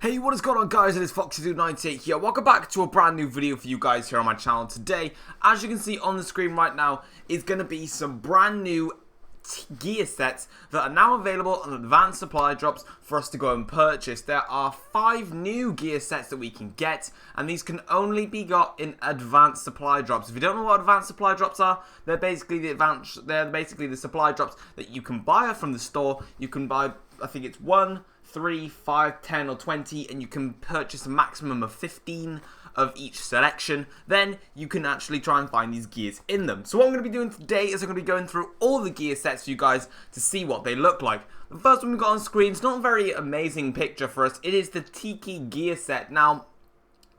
Hey, what is going on, guys? It is Foxy298 here. Welcome back to a brand new video for you guys here on my channel today. As you can see on the screen right now, is going to be some brand new gear sets that are now available on advanced supply drops for us to go and purchase. There are 5 new gear sets that we can get, and these can only be got in advanced supply drops. If you don't know what advanced supply drops are, they're basically the supply drops that you can buy from the store. You can buy, I think it's 1, 3, 5, 10 or 20, and you can purchase a maximum of 15 of each selection. Then you can actually try and find these gears in them. So what I'm going to be doing today is I'm going to be going through all the gear sets for you guys to see what they look like. The first one we've got on screen is not a very amazing picture for us. It is the TIKI gear set. Now,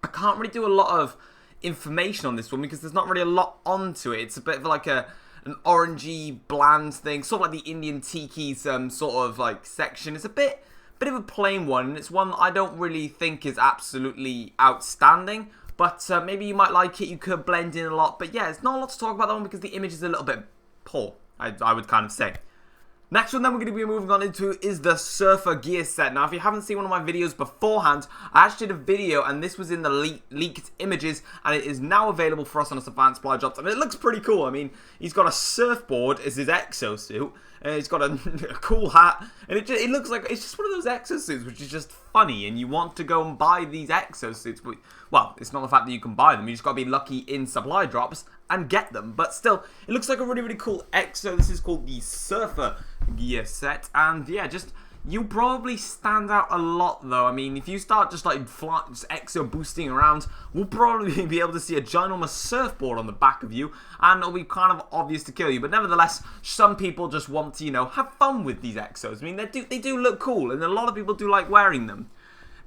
I can't really do a lot of information on this one because there's not really a lot onto it. It's a bit of like an orangey bland thing, sort of like the Indian Tiki's sort of like section. It's a bit of a plain one, and it's one that I don't really think is absolutely outstanding, but maybe you might like it. You could blend in a lot, but yeah, it's not a lot to talk about that one because the image is a little bit poor, I would kind of say. Next one then we're going to be moving on into is the Surfer gear set. Now, if you haven't seen one of my videos beforehand, I actually did a video, and this was in the leaked images, and it is now available for us on advanced supply drops, and it looks pretty cool. I mean, he's got a surfboard as his exosuit, and he's got a cool hat, and it looks like it's just one of those exosuits which is just funny, and you want to go and buy these exosuits. But, well, it's not the fact that you can buy them, you just got to be lucky in supply drops and get them. But still, it looks like a really, really cool exo. This is called the Surfer gear set, and yeah, just you probably stand out a lot though. I mean, if you start just like just exo boosting around, we'll probably be able to see a ginormous surfboard on the back of you, and it'll be kind of obvious to kill you. But nevertheless, some people just want to, you know, have fun with these exos. I mean, they do look cool, and a lot of people do like wearing them.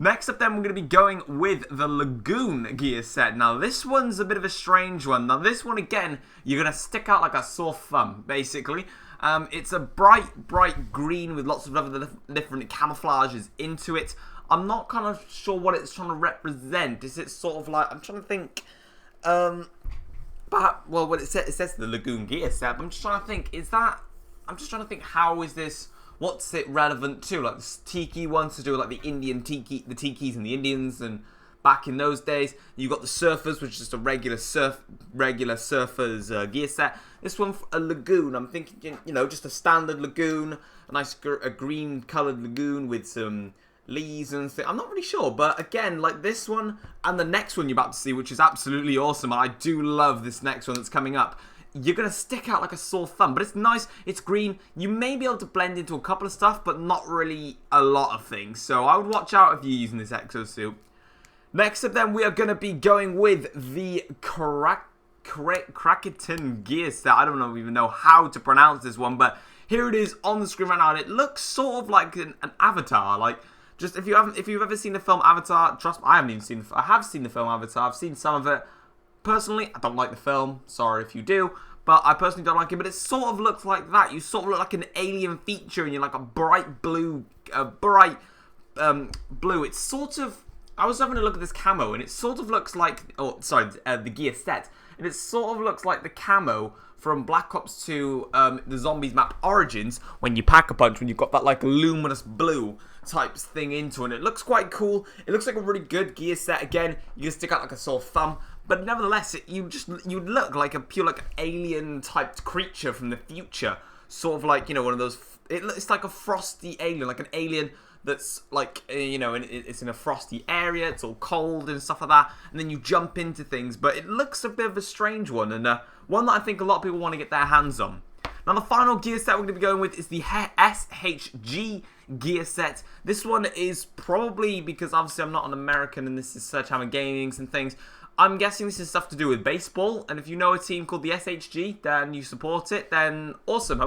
Next up then, we're going to be going with the Lagoon gear set. Now, this one's a bit of a strange one. Now, this one, again, you're going to stick out like a sore thumb, basically. It's a bright green with lots of other different camouflages into it. I'm not kind of sure what it's trying to represent. Is it sort of like, I'm trying to think, perhaps, well, what it says the Lagoon gear set, but I'm just trying to think, how is this, what's it relevant to? Like, this Tiki wants to do like the Indian Tiki, the Tikis and the Indians, and back in those days, you got the Surfers, which is just a regular surfers gear set. This one, a Lagoon, I'm thinking, you know, just a standard Lagoon, a nice green coloured Lagoon with some leaves and things. I'm not really sure, but again, like this one and the next one you're about to see, which is absolutely awesome, and I do love this next one that's coming up. You're going to stick out like a sore thumb, but it's nice, it's green. You may be able to blend into a couple of stuff, but not really a lot of things. So I would watch out if you're using this exosuit. Next up then, we are going to be going with the KRAKEN gear set. I don't even know how to pronounce this one, but here it is on the screen right now, and it looks sort of like an Avatar. Like, just if you've ever seen the film Avatar, trust me, I haven't even seen I have seen the film Avatar. I've seen some of it. Personally, I don't like the film. Sorry if you do, but I personally don't like it. But it sort of looks like that. You sort of look like an alien feature, and you're like a bright blue, blue. It's sort of, I was having a look at this camo, and it sort of looks like, the gear set, and it sort of looks like the camo from Black Ops 2, the Zombies map Origins, when you pack a punch, when you've got that like luminous blue type thing into it. And it looks quite cool. It looks like a really good gear set. Again, you can stick out like a sore thumb, but nevertheless, you look like a pure like alien type creature from the future, sort of like, you know, one of those. It's like a frosty alien, like an alien that's like, you know, it's in a frosty area, it's all cold and stuff like that, and then you jump into things, but it looks a bit of a strange one, and one that I think a lot of people want to get their hands on. Now, the final gear set we're going to be going with is the SHG gear set. This one is probably, because obviously I'm not an American and this is Sledgehammer Gaming's and things, I'm guessing this is stuff to do with baseball, and if you know a team called the SHG, then you support it, then awesome.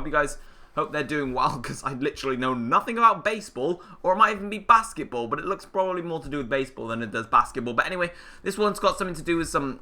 Hope they're doing well, because I literally know nothing about baseball, or it might even be basketball, but it looks probably more to do with baseball than it does basketball. But anyway, this one's got something to do with some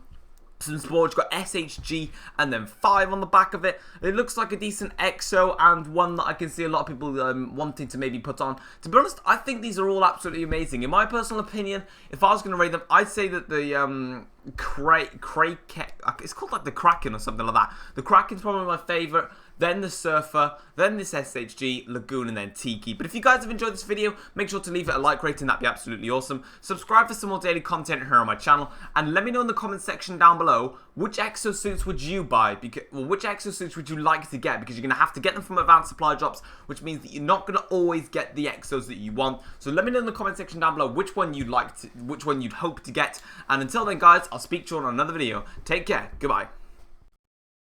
sports. You've got SHG and then 5 on the back of it. It looks like a decent exo, and one that I can see a lot of people wanting to maybe put on. To be honest, I think these are all absolutely amazing. In my personal opinion, if I was going to rate them, I'd say that the KRAKEN, it's called like the KRAKEN or something like that. The KRAKEN's probably my favourite. then the Surfer, then this SHG, Lagoon, and then Tiki. But if you guys have enjoyed this video, make sure to leave it a like rating, that'd be absolutely awesome. Subscribe for some more daily content here on my channel, and let me know in the comment section down below which exosuits would you buy, which exosuits would you like to get, because you're going to have to get them from advanced supply drops, which means that you're not going to always get the exos that you want. So let me know in the comment section down below which one you'd hope to get, and until then guys, I'll speak to you on another video. Take care, goodbye.